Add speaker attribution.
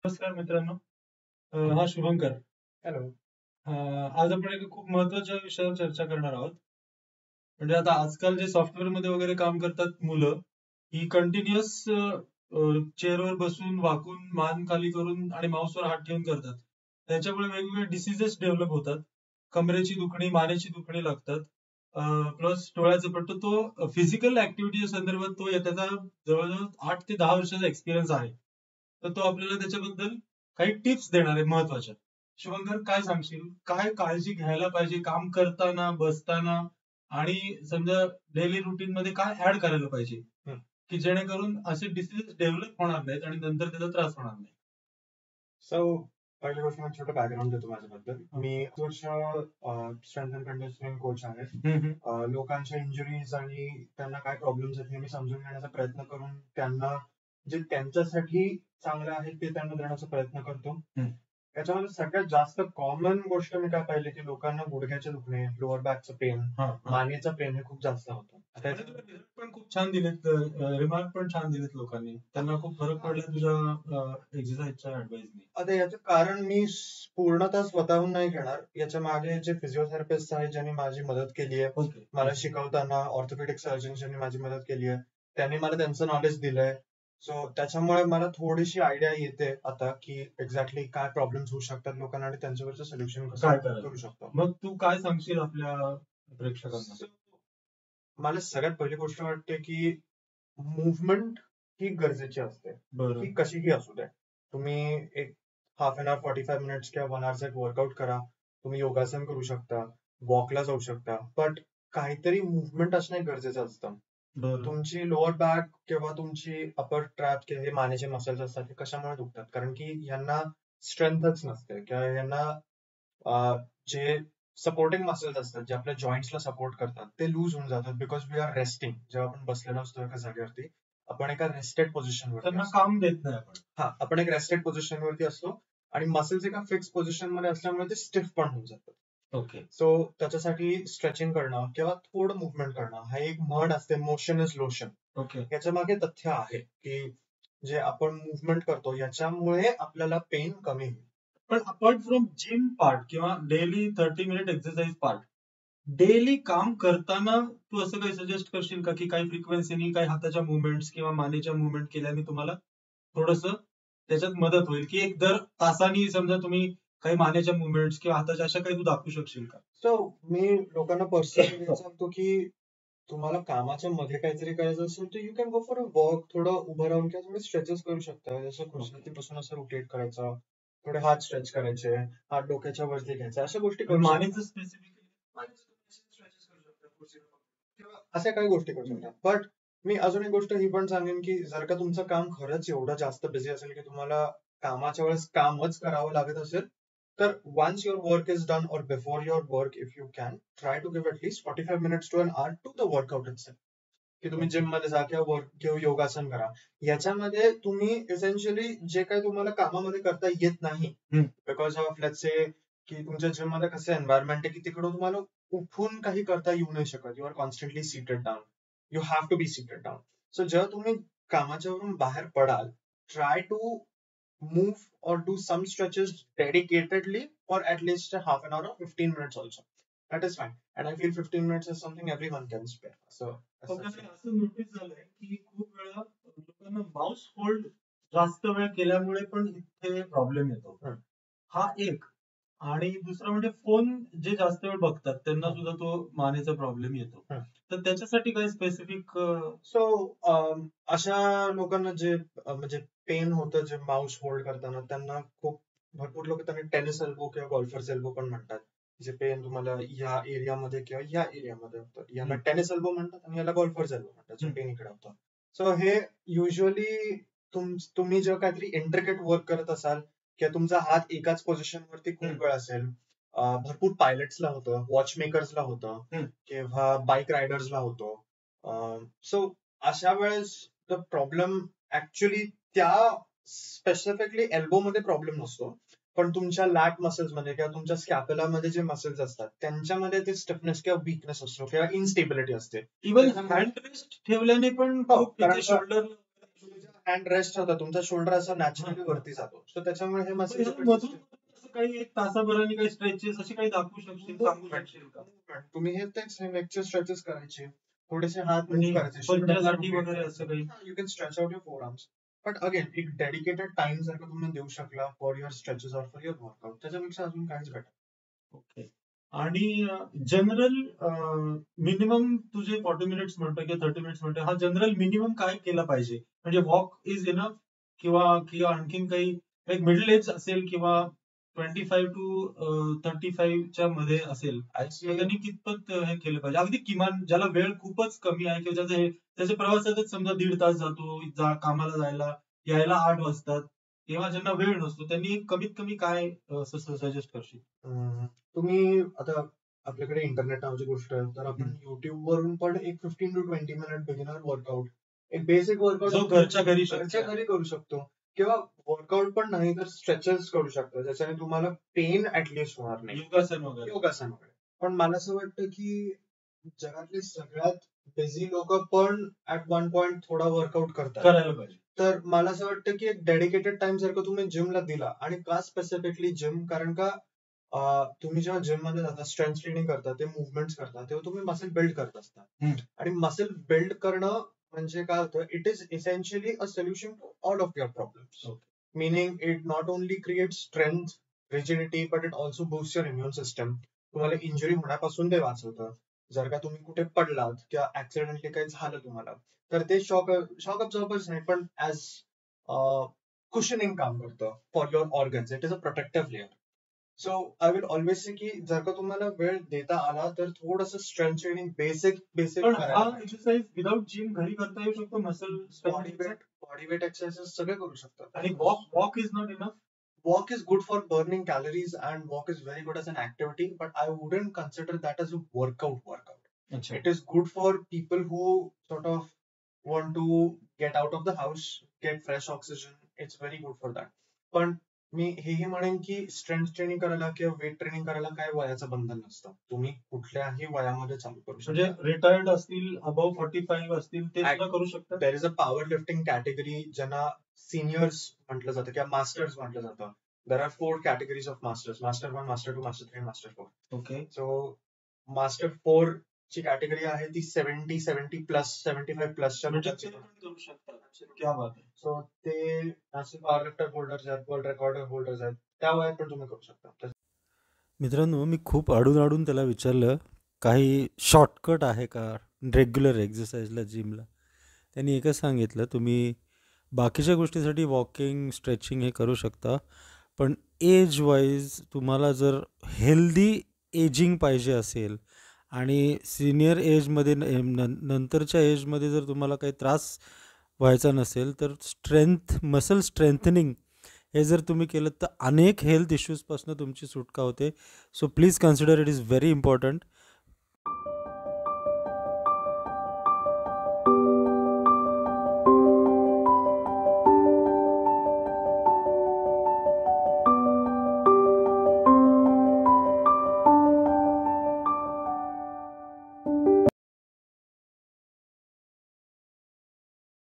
Speaker 1: नमस्कार मित्रांनो. हा शुभंकर.
Speaker 2: हॅलो.
Speaker 1: आज आपण एका खूप महत्वाच्या विषयावर चर्चा करणार आहोत. म्हणजे आता आजकाल जे सॉफ्टवेअर मध्ये वगैरे काम करतात मुलं, ही कंटिन्युअस चेअरवर बसून वाकून मान खाली करून आणि माऊसवर हात ठेवून करतात. त्याच्यामुळे वेगवेगळे डिसिजेस डेव्हलप होतात. कमरेची दुखणी, मानेची दुखणी लागतात. प्लस डोळ्याचा पट्टा. तो फिजिकल ऍक्टिव्हिटी संदर्भात त्याचा जवळजवळ 8 ते 10 वर्षाचा एक्सपिरियन्स आहे. तर तो आपल्याला त्याच्याबद्दल काही टिप्स देणार आहे महत्वाच्या. शुभंकर, काय सांगशील? काय काळजी घ्यायला पाहिजे काम करताना, बसताना आणि समजा डेली रुटीन मध्ये काय ऍड करायला पाहिजे की जेणेकरून असे डिसीज डेव्हलप होणार नाहीत आणि नंतर त्याचा त्रास होणार नाही?
Speaker 2: सो पहिली गोष्ट म्हणजे छोटं बॅकग्राऊंड देतो माझ्याबद्दल. मी वर्ष स्ट्रेंथ अँड कंडिशनिंग कोच आहे. लोकांच्या इंजुरीज आणि त्यांना काय प्रॉब्लेम्स आहेत हे मी समजून घेण्याचा प्रयत्न करून त्यांना जे त्यांच्यासाठी चांगलं आहे ते त्यांना देण्याचा प्रयत्न करतो. त्याच्यामध्ये सगळ्यात जास्त कॉमन गोष्ट मी काय पाहिली की लोकांना गुडघ्याचे दुखणे, लोअर बॅकचं पेन, मानेचं पेन हे खूप जास्त होतं.
Speaker 1: पण खूप छान दिलेत, रिमार्क पण छान दिलेत लोकांनी. त्यांना खूप फरक पडला तुझ्या एक्सरसाइजच्या ऍडवाइसनी.
Speaker 2: आता याचं कारण मी पूर्णतः स्वतःहून नाही घेणार. याच्या मागे जे फिजिओथेरपिस्ट आहेत ज्यांनी माझी मदत केली आहे, मला शिकवताना ऑर्थोपेडिक सर्जन ज्यांनी माझी मदत केली आहे, त्यांनी मला त्यांचं नॉलेज दिलंय. सो त्याच्यामुळे मला थोडीशी आयडिया येते आता की एक्झॅक्टली काय प्रॉब्लेम्स होऊ शकतात लोकांना आणि त्यांच्यावरचं सोल्युशन
Speaker 1: काय
Speaker 2: कसं करू शकतो.
Speaker 1: मग तू काय सांगशील आपल्या प्रेक्षकांना?
Speaker 2: मला सगळ्यात पहिली गोष्ट वाटते की मुव्हमेंट ही गरजेची असते. ही कशीही असू दे. तुम्ही एक हाफ एन आवर 45 मिनिट्स किंवा 1 आवर एक वर्कआउट करा. तुम्ही योगासन करू शकता, वॉकला जाऊ शकता, बट काहीतरी मुव्हमेंट असणं गरजेचं असतं. तुमची लोअर बॅक किंवा तुमची अपर ट्रॅप किंवा हे मानेचे मसल्स असतात हे कशामुळे दुखतात? कारण की यांना स्ट्रेंथच नसते किंवा यांना जे सपोर्टिंग मसल्स असतात जे आपल्या जॉईंट्सला सपोर्ट करतात ते लूज होऊन जातात बिकॉज वी आर रेस्टिंग. जेव्हा आपण बसलेलो असतो एका जागेवरती, आपण एका रेस्टेड पोझिशनवर
Speaker 1: त्यांना काम देत नाही आपण.
Speaker 2: आपण एक रेस्टेड पोझिशनवरती असतो आणि मसल्स एका फिक्स पोझिशन मध्ये असल्यामुळे ते स्टिफ पण होऊन जातात.
Speaker 1: ओके.
Speaker 2: सो त्याच्यासाठी स्ट्रेचिंग करणं किंवा थोडं मुवमेंट करणं, हा एक म्हण असते, मोशन इज लोशन.
Speaker 1: ओके.
Speaker 2: याच्या मागे तथ्य आहे की जे आपण मुवमेंट करतो याच्यामुळे आपल्याला पेन कमी होईल.
Speaker 1: पण अपार्ट फ्रॉम जिम पार्ट किंवा daily 30 minute exercise part, daily काम करताना तू असं काही सजेस्ट करशील का की काही फ्रिक्वेन्सीनी काही हाताच्या मुवमेंट्स किंवा मानेच्या मुवमेंट केल्याने तुम्हाला थोडस त्याच्यात मदत होईल की एक दर तासानी समजा तुम्ही काही मानेच्या मुवमेंट्स किंवा हाताच्या अशा काही तू दाखवू शकशील का?
Speaker 2: सो मी लोकांना पर्सनली सांगतो की तुम्हाला कामाच्या मध्ये काहीतरी करायचं असेल तर you can go for a walk. थोडं उभं राहून किंवा थोडे स्ट्रेचेस करू शकता. जसं खुर्चीपासून असं रोटेट करायचं, थोडे हात स्ट्रेच करायचे, हात डोक्याच्या वरती घ्यायचे, अशा गोष्टी करू शकता.
Speaker 1: मानेचं स्पेसिफिकली
Speaker 2: अशा काही गोष्टी करू शकता. बट मी अजून एक गोष्ट ही पण सांगेन की जर का तुमचं काम खरंच एवढं जास्त बिझी असेल की तुम्हाला कामाच्या वेळेस कामच करावं लागत असेल, तर once your work is done or before your work, if you can, try to give at least 45 minutes to an hour to the workout itself. की तुम्ही जिम मध्ये जा किंवा योगासन करा. याच्यामध्ये तुम्ही एसेन्शियली जे काही तुम्हाला कामामध्ये करता येत नाही, बिकॉज ऑफ लेट्स से की तुमच्या जिम मध्ये कसं एन्व्हायरमेंट आहे की तिकडे तुम्हाला उठून काही करता येऊ नाही शकत. You are constantly seated down. You have to be seated down. So जेव्हा तुम्ही कामाच्यावरून बाहेर पडाल, try to move or do some stretches dedicatedly for at least a half an hour or 15 minutes also. That is fine. And I feel 15 minutes is something everyone can spare. So
Speaker 1: असं notice झालंय की खूप वेळा लोकांना mouse hold जास्त वेळ केल्यामुळे पण इथे प्रॉब्लेम येतो. हा एक. आणि दुसरं म्हणजे फोन जे जास्त वेळ बघतात त्यांना सुद्धा तो मानेचा प्रॉब्लेम येतो. तर त्याच्यासाठी काही स्पेसिफिक?
Speaker 2: सो अशा लोकांना जे म्हणजे पेन होतं जे माउस होल्ड करताना, त्यांना खूप भरपूर लोक त्यांना टेनिस एल्बो किंवा गोल्फर्स एल्बो पण म्हणतात. जे पेन तुम्हाला या एरियामध्ये किंवा या एरियामध्ये होतं, याला टेनिस एल्बो म्हणतात आणि याला गोल्फर्स एल्बो म्हणतात, जे पेन इकडे होतं. सो हे युजली तुम्ही जेव्हा काहीतरी इंट्रिकेट वर्क करत असाल किंवा तुमचा हात एकाच पोझिशन वरती खूप वेळ असेल, भरपूर पायलट्सला होतं, वॉचमेकर्सला होतं किंवा बाईक रायडर्सला होतं. सो अशा वेळेस द प्रॉब्लेम ऍक्च्युली त्या स्पेसिफिकली एल्बो मध्ये प्रॉब्लेम नसतो, पण तुमच्या लॅट मसल्स मध्ये किंवा तुमच्या स्कॅपुला मध्ये जे मसल्स असतात त्यांच्यामध्ये ते स्टिफनेस किंवा वीकनेस असतो किंवा इनस्टेबिलिटी असते.
Speaker 1: इव्हन हँड रेस्ट ठेवल्याने पण शोल्डर
Speaker 2: हँड रेस्ट होता, तुमचा शोल्डर असा
Speaker 1: हा
Speaker 2: नॅचरली
Speaker 1: हा
Speaker 2: वरती जातो. सो त्याच्यामुळे हे
Speaker 1: पण
Speaker 2: मसल्स
Speaker 1: ह्याला
Speaker 2: आपले
Speaker 1: मधून असं काही एक तासाभराने काही स्ट्रेचेस असे काही दाखवू शकशील, सांगू शकशील का?
Speaker 2: तुम्ही हे तेच नेकचे स्ट्रेचेस करायचे, थोडेसे हात
Speaker 1: आणि
Speaker 2: मूव्ह करायचे, शोल्डरला
Speaker 1: पंजासाठी
Speaker 2: रोटेट
Speaker 1: वगैरे असं
Speaker 2: करायचं.
Speaker 1: काही?
Speaker 2: You can stretch out your four arms. But again एक डेडिकेटेड टाइम जर का तुम्ही देऊ शकला for your stretches or for your workout, त्याच्यापेक्षा अजून काहीच बेटर.
Speaker 1: ओके. आणि जनरल मिनिमम तुझे 40 मिनिट्स म्हणतोय किंवा 30 मिनिट्स म्हणतोय, हा जनरल मिनिमम काय केला पाहिजे? म्हणजे वॉक इज इनफ किंवा किंवा आणखीन काही लाईक मिडल एज असेल किंवा 25 टू 35 च्या मध्ये असेल,
Speaker 2: आय
Speaker 1: तर
Speaker 2: सी
Speaker 1: त्यांनी कितपत हे केलं पाहिजे? अगदी किमान ज्याला वेळ खूपच कमी आहे किंवा त्याच्या प्रवासातच समजा 1.5 तास जातो, कामाला जायला, यायला 8 वाजतात, तेव्हा ज्यांना वेळ नसतो त्यांनी कमीत कमी काय सजेस्ट करशील?
Speaker 2: तुम्ही आता आपल्याकडे इंटरनेट नावाची गोष्ट आहे, तर आपण
Speaker 1: हम्म.
Speaker 2: युट्यूब वरून पण एक 15 to 20 मिनिट बिगिनर वर्कआउट, एक बेसिक वर्कआउट
Speaker 1: जो घरच्या घरी शक्य
Speaker 2: घरच्या
Speaker 1: आहे.
Speaker 2: घरी करू शकतो. किंवा वर्कआउट पण नाही तर स्ट्रेचेस करू शकतो, ज्याच्याने तुम्हाला पेन ऍटलिस्ट होणार नाही.
Speaker 1: योगासन वगैरे.
Speaker 2: योगासन वगैरे. पण मला असं वाटतं की जगातले सगळ्यात बिझी लोक पण ऍट वन पॉइंट थोडा वर्कआउट करतात.
Speaker 1: करायला पाहिजे.
Speaker 2: तर मला असं वाटतं की एक डेडिकेटेड टाइम जर का तुम्ही जिमला दिला, आणि का स्पेसिफिकली जिम, कारण का तुम्ही जेव्हा जिम मध्ये जाता, स्ट्रेंथ ट्रेनिंग करता, ते मुवमेंट्स करता, तेव्हा तुम्ही मसल बिल्ड करत असता.
Speaker 1: हम्म.
Speaker 2: आणि मसल बिल्ड करणं म्हणजे काय होतं, it is essentially a solution to all of your problems.
Speaker 1: Okay.
Speaker 2: Meaning it not only creates strength, rigidity, but it also boosts your immune system. तुम्हाला इंजुरी होण्यापासून ते वाचवतं. जर का तुम्ही कुठे पडलात किंवा ऍक्सिडेंटली काही झालं तुम्हाला, तर ते शॉक अब्झॉर्बर्स नाही, पण ऍज कुशनिंग काम करतं for your organs. It is a protective layer. So I will always say की जर का तुम्हाला वेळ देता आला तर थोडंसं स्ट्रेंथ ट्रेनिंग बेसिक
Speaker 1: पण हा
Speaker 2: करायला
Speaker 1: एक्सरसाइज विदाउट जिम घरी करता येऊ शकतो, मसल
Speaker 2: बॉडी वेट एक्सरसाइजेस सगळे करू शकतात.
Speaker 1: आणि walk is not enough.
Speaker 2: Walk is good for burning calories and walk is very good as an activity, but I wouldn't consider that as a workout.
Speaker 1: अच्छा.
Speaker 2: It is good for people who sort of want to get out of the house, get fresh oxygen. It's very good for that. पण मी हेही म्हणेन की strength training करायला किंवा weight training करायला काय वयाचं बंधन नसतं. तुम्ही कुठल्याही वयामध्ये चालू करू
Speaker 1: म्हणजे
Speaker 2: शकता.
Speaker 1: रिटायर्ड असतील, अबव्ह 45 असतील, ते सुद्धा करू शकतात.
Speaker 2: There is a power lifting category, ज्यांना सिनियर्स म्हटलं जातं किंवा मास्टर्स म्हटलं जातं. There are 4 categories of masters: Master 1, Master 2, Master 3, and Master 4.
Speaker 1: Okay.
Speaker 2: So Master 4 ची कॅटेगरी आहे ती 70 प्लस 75 प्लसच्या
Speaker 1: म्हणजे
Speaker 2: लोकांची.
Speaker 1: ते पण करू शकतात. क्या बात आहे.
Speaker 2: सो ते नॅशनल पॉवर लिफ्टर होल्डर्स आहेत, वर्ल्ड रेकॉर्ड होल्डर्स आहेत, त्या वयात पण तुम्ही करू शकता.
Speaker 3: मित्रांनो, मी खूप अडून त्याला विचारलं काही शॉर्टकट आहे का रेग्युलर एक्झरसाइजला, जिमला. त्यांनी एकच सांगितलं, तुम्ही बाकीच्या गोष्टीसाठी वॉकिंग, स्ट्रेचिंग हे करू शकता, पण एज वाईज तुम्हाला जर हेल्दी एजिंग पाहिजे असेल आणि सिनियर एजमध्ये नंतरच्या एजमध्ये जर तुम्हाला काही त्रास व्हायचा नसेल, तर मसल स्ट्रेंथनिंग हे जर तुम्ही केलं तर अनेक हेल्थ इश्यूजपासून तुमची सुटका होते. So please consider, it is very important.